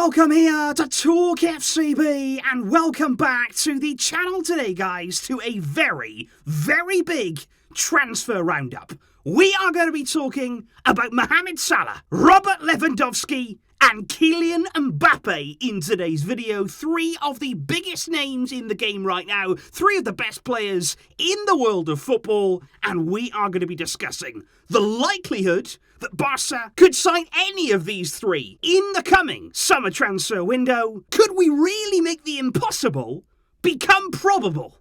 Welcome here to TalkFCB and welcome back to the channel today, guys, to a very, very big transfer roundup. We are going to be talking about Mohamed Salah, Robert Lewandowski and Kylian Mbappe in today's video. Three of the biggest names in the game right now, three of the best players in the world of football, and we are going to be discussing the likelihood that Barca could sign any of these three in the coming summer transfer window. Could we really make the impossible become probable?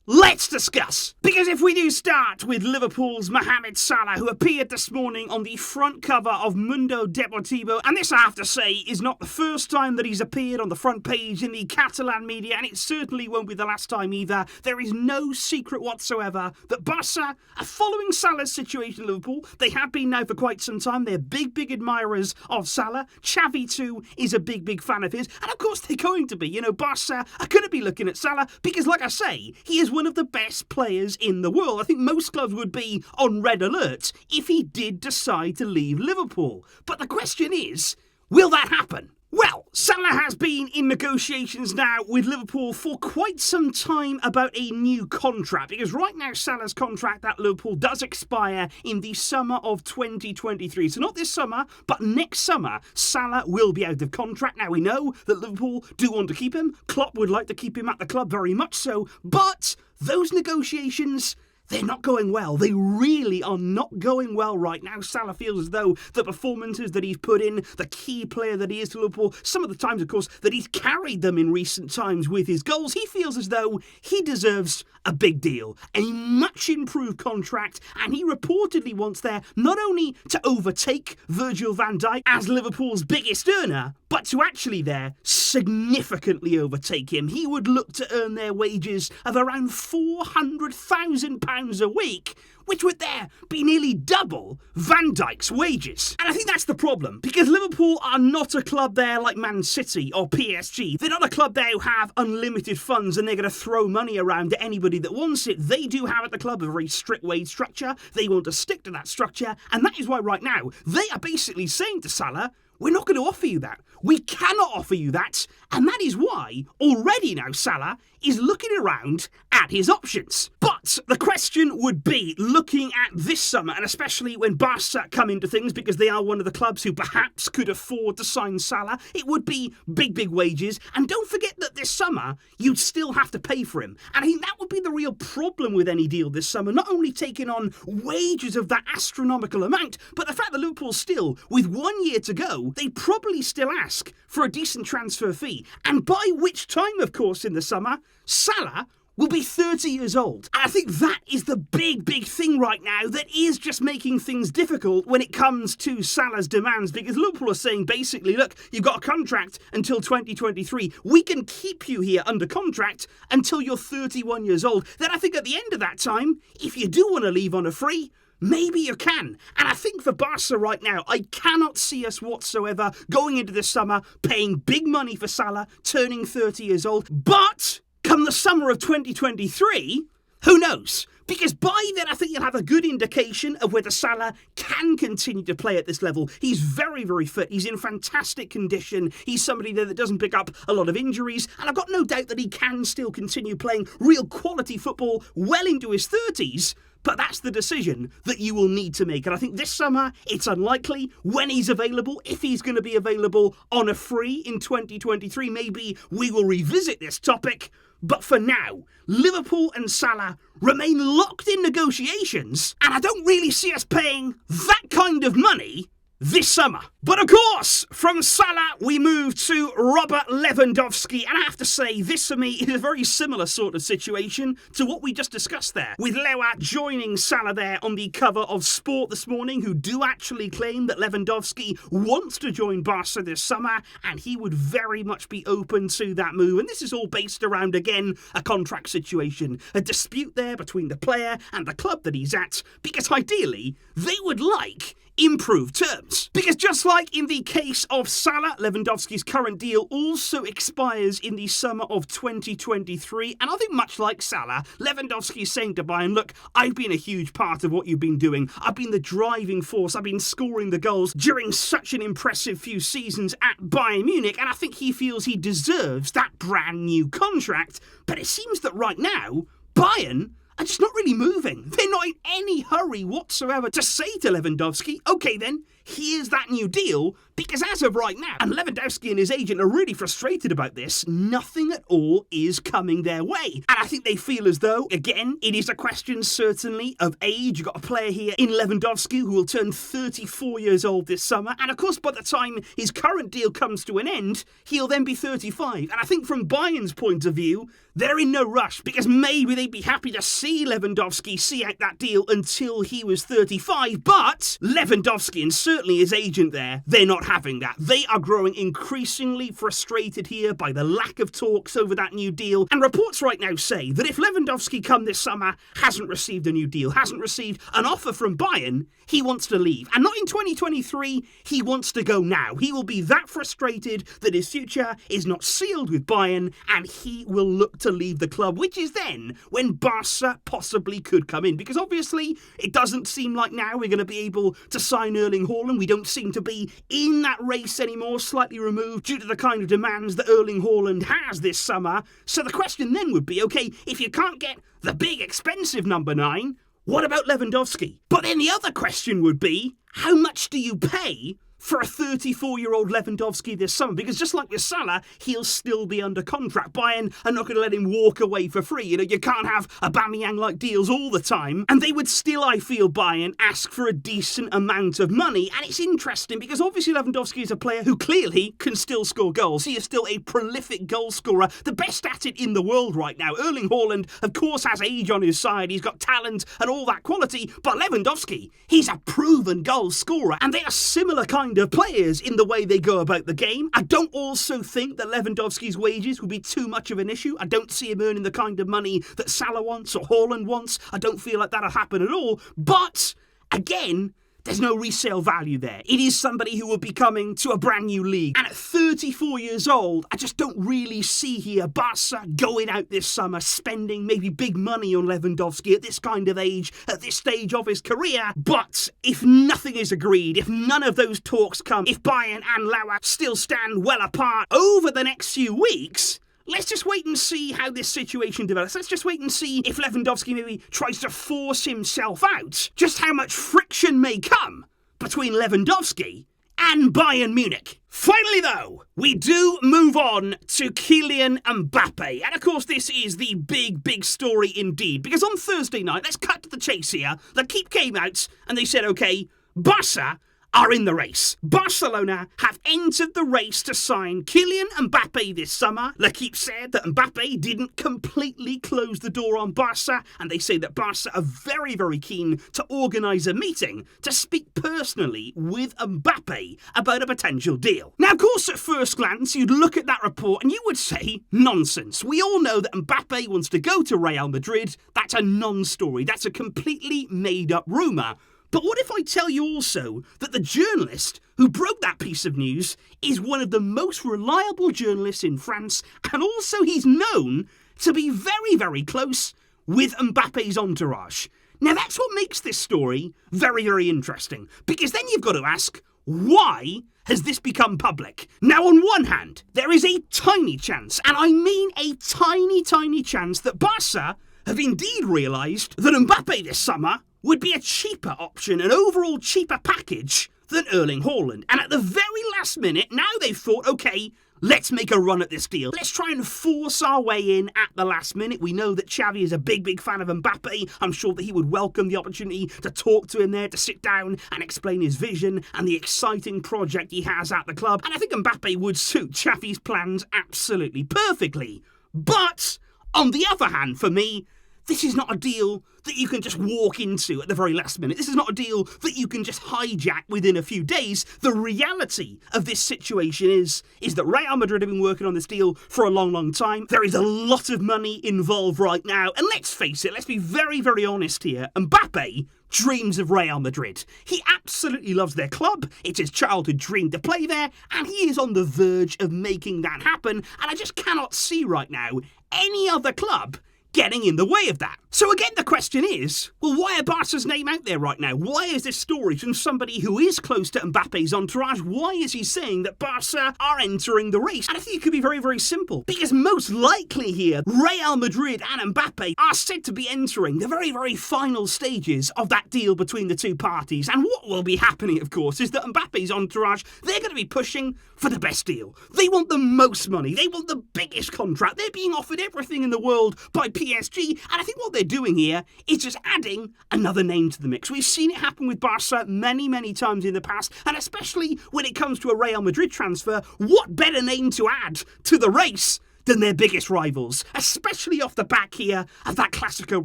Let's discuss. Because if we do start with Liverpool's Mohamed Salah, who appeared this morning on the front cover of Mundo Deportivo, and this I have to say is not the first time that he's appeared on the front page in the Catalan media, and it certainly won't be the last time either. There is no secret whatsoever that Barca are following Salah's situation at Liverpool. They have been now for quite some time. They're big admirers of Salah. Xavi too is a big fan of his, and of course they're going to be. You know, Barca are going to be looking at Salah because, like I say, he is one of the best players in the world. I think most clubs would be on red alert if he did decide to leave Liverpool. But the question is, will that happen? Well, Salah has been in negotiations now with Liverpool for quite some time about a new contract, because right now Salah's contract at Liverpool does expire in the summer of 2023. So not this summer, but next summer, Salah will be out of contract. Now we know that Liverpool do want to keep him. Klopp would like to keep him at the club very much so, but those negotiations, they're not going well. They really are not going well right now. Salah feels as though the performances that he's put in, the key player that he is to Liverpool, some of the times, of course, that he's carried them in recent times with his goals, he feels as though he deserves a big deal, a much improved contract, and he reportedly wants there not only to overtake Virgil van Dijk as Liverpool's biggest earner, but to actually there significantly overtake him. He would look to earn their wages of around £400,000 a week, which would there be nearly double Van Dijk's wages. And I think that's the problem, because Liverpool are not a club there like Man City or PSG. They're not a club there who have unlimited funds and they're going to throw money around to anybody that wants it. They do have at the club a very strict wage structure. They want to stick to that structure, and that is why right now they are basically saying to Salah, we're not going to offer you that. We cannot offer you that. And that is why already now Salah is looking around at his options. But the question would be, looking at this summer, and especially when Barca come into things, because they are one of the clubs who perhaps could afford to sign Salah, it would be big wages. And don't forget that this summer, you'd still have to pay for him. And I think that would be the real problem with any deal this summer, not only taking on wages of that astronomical amount, but the fact that Liverpool still, with 1 year to go, they probably still ask for a decent transfer fee. And by which time, of course, in the summer, Salah will be 30 years old. And I think that is the big thing right now that is just making things difficult when it comes to Salah's demands, because Liverpool are saying basically, look, you've got a contract until 2023. We can keep you here under contract until you're 31 years old. Then I think at the end of that time, if you do want to leave on a free, maybe you can. And I think for Barca right now, I cannot see us whatsoever going into this summer paying big money for Salah, turning 30 years old. But come the summer of 2023, who knows? Because by then, I think you'll have a good indication of whether Salah can continue to play at this level. He's very fit. He's in fantastic condition. He's somebody there that doesn't pick up a lot of injuries. And I've got no doubt that he can still continue playing real quality football well into his 30s. But that's the decision that you will need to make. And I think this summer, it's unlikely. When he's available, if he's going to be available on a free in 2023, maybe we will revisit this topic. But for now, Liverpool and Salah remain locked in negotiations, and I don't really see us paying that kind of money this summer. But of course, from Salah, we move to Robert Lewandowski. And I have to say, this for me is a very similar sort of situation to what we just discussed there, with Lewa joining Salah there on the cover of Sport this morning, who do actually claim that Lewandowski wants to join Barca this summer, and he would very much be open to that move. And this is all based around, again, a contract situation, a dispute there between the player and the club that he's at, because ideally, they would like improved terms. Because just like in the case of Salah, Lewandowski's current deal also expires in the summer of 2023, and I think much like Salah, Lewandowski is saying to Bayern, look, I've been a huge part of what you've been doing. I've been the driving force. I've been scoring the goals during such an impressive few seasons at Bayern Munich, and I think he feels he deserves that brand new contract. But it seems that right now, Bayern are just not really moving. They're not in any hurry whatsoever to say to Lewandowski, okay then, here's that new deal, because as of right now, and Lewandowski and his agent are really frustrated about this, nothing at all is coming their way. And I think they feel as though, again, it is a question certainly of age. You've got a player here in Lewandowski who will turn 34 years old this summer, and of course by the time his current deal comes to an end, he'll then be 35. And I think from Bayern's point of view, they're in no rush, because maybe they'd be happy to see Lewandowski see out that deal until he was 35, but Lewandowski and certainly his agent there, they're not having that. They are growing increasingly frustrated here by the lack of talks over that new deal, and reports right now say that if Lewandowski come this summer hasn't received a new deal, hasn't received an offer from Bayern, he wants to leave. And not in 2023, he wants to go now. He will be that frustrated that his future is not sealed with Bayern, and he will look to leave the club, which is then when Barça possibly could come in, because obviously it doesn't seem like now we're going to be able to sign Erling Haaland. We don't seem to be in that race anymore, slightly removed due to the kind of demands that Erling Haaland has this summer. So the question then would be, okay, if you can't get the big expensive number 9, what about Lewandowski? But then the other question would be, how much do you pay for a 34-year-old Lewandowski this summer? Because just like with Salah, he'll still be under contract. Bayern are not going to let him walk away for free. You know, you can't have Aubameyang-like deals all the time. And they would still, I feel, Bayern, ask for a decent amount of money. And it's interesting because obviously Lewandowski is a player who clearly can still score goals. He is still a prolific goal scorer, the best at it in the world right now. Erling Haaland, of course, has age on his side. He's got talent and all that quality. But Lewandowski, he's a proven goal scorer. And they are similar kind of players in the way they go about the game. I don't also think that Lewandowski's wages will be too much of an issue. I don't see him earning the kind of money that Salah wants or Haaland wants. I don't feel like that'll happen at all. But, again, there's no resale value there. It is somebody who will be coming to a brand new league. And at 34 years old, I just don't really see here Barca going out this summer, spending maybe big money on Lewandowski at this kind of age, at this stage of his career. But if nothing is agreed, if none of those talks come, if Bayern and Lauer still stand well apart over the next few weeks, let's just wait and see how this situation develops. Let's just wait and see if Lewandowski maybe tries to force himself out. Just how much friction may come between Lewandowski and Bayern Munich. Finally, though, we do move on to Kylian Mbappe. And of course, this is the big story indeed. Because on Thursday night, let's cut to the chase here, L'Équipe came out and they said, okay, Barça are in the race. Barcelona have entered the race to sign Kylian Mbappe this summer. L'Équipe said that Mbappe didn't completely close the door on Barca, and they say that Barca are very keen to organise a meeting to speak personally with Mbappe about a potential deal. Now, of course, at first glance, you'd look at that report and you would say, nonsense. We all know that Mbappe wants to go to Real Madrid. That's a non-story. That's a completely made-up rumour. But what if I tell you also that the journalist who broke that piece of news is one of the most reliable journalists in France, and also he's known to be very close with Mbappe's entourage? Now that's what makes this story very interesting, because then you've got to ask, why has this become public? Now, on one hand, there is a tiny chance, and I mean a tiny chance, that Barca have indeed realised that Mbappe this summer would be a cheaper option, an overall cheaper package than Erling Haaland. And at the very last minute, now they've thought, okay, let's make a run at this deal. Let's try and force our way in at the last minute. We know that Xavi is a big fan of Mbappe. I'm sure that he would welcome the opportunity to talk to him there, to sit down and explain his vision and the exciting project he has at the club. And I think Mbappe would suit Xavi's plans absolutely perfectly. But, on the other hand, for me, this is not a deal that you can just walk into at the very last minute. This is not a deal that you can just hijack within a few days. The reality of this situation is that Real Madrid have been working on this deal for a long time. There is a lot of money involved right now. And let's face it, let's be very honest here. Mbappe dreams of Real Madrid. He absolutely loves their club, it's his childhood dream to play there, and he is on the verge of making that happen, and I just cannot see right now any other club getting in the way of that. So again, the question is, well, why are Barca's name out there right now? Why is this story from somebody who is close to Mbappe's entourage? Why is he saying that Barca are entering the race? And I think it could be very, very simple. Because most likely here, Real Madrid and Mbappe are said to be entering the very, very final stages of that deal between the two parties. And what will be happening, of course, is that Mbappe's entourage, they're going to be pushing for the best deal. They want the most money. They want the biggest contract. They're being offered everything in the world by PSG. And I think what they're doing here is just adding another name to the mix. We've seen it happen with Barca many, many times in the past, and especially when it comes to a Real Madrid transfer, what better name to add to the race than their biggest rivals, especially off the back here of that Clasico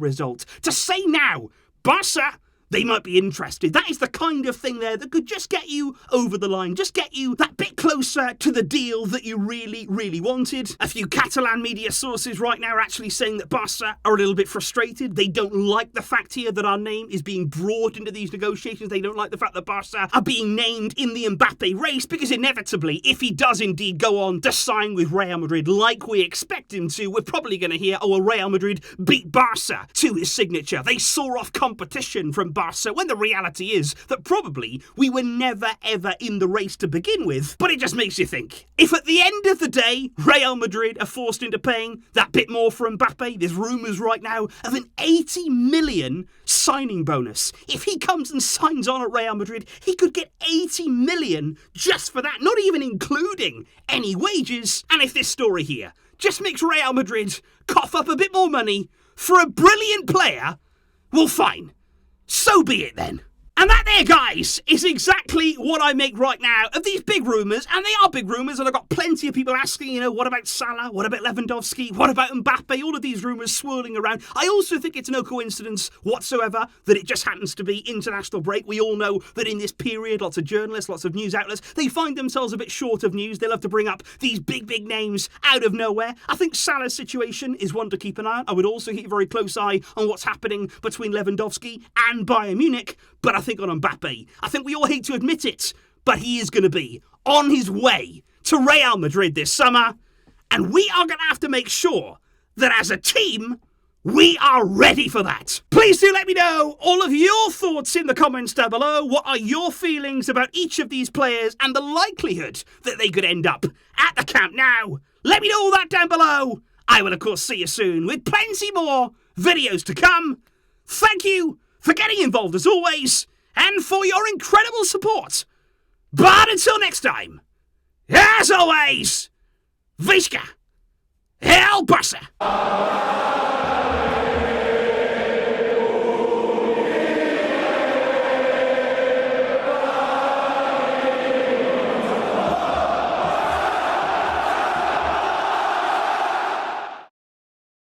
result. To say now, Barca, they might be interested. That is the kind of thing there that could just get you over the line, just get you that bit closer to the deal that you really, really wanted. A few Catalan media sources right now are actually saying that Barca are a little bit frustrated. They don't like the fact here that our name is being brought into these negotiations. They don't like the fact that Barca are being named in the Mbappe race, because inevitably, if he does indeed go on to sign with Real Madrid like we expect him to, we're probably going to hear, oh, well, Real Madrid beat Barca to his signature. They saw off competition from Barca, when the reality is that probably we were never ever in the race to begin with. But it just makes you think, if at the end of the day Real Madrid are forced into paying that bit more for Mbappe, there's rumours right now of an 80 million signing bonus. If he comes and signs on at Real Madrid, he could get 80 million just for that, not even including any wages. And if this story here just makes Real Madrid cough up a bit more money for a brilliant player, well, fine. So be it then. And that there, guys, is exactly what I make right now of these big rumours, and they are big rumours, and I've got plenty of people asking, what about Salah, what about Lewandowski, what about Mbappe, all of these rumours swirling around. I also think it's no coincidence whatsoever that it just happens to be international break. We all know that in this period, lots of journalists, lots of news outlets, they find themselves a bit short of news. They love to bring up these big, big names out of nowhere. I think Salah's situation is one to keep an eye on. I would also keep a very close eye on what's happening between Lewandowski and Bayern Munich, but I think on Mbappe, I think we all hate to admit it, but he is going to be on his way to Real Madrid this summer, and we are going to have to make sure that as a team, we are ready for that. Please do let me know all of your thoughts in the comments down below. What are your feelings about each of these players and the likelihood that they could end up at the Camp Nou? Let me know all that down below. I will, of course, see you soon with plenty more videos to come. Thank you for getting involved as always, and for your incredible support. But until next time, as always, Visca El Barça.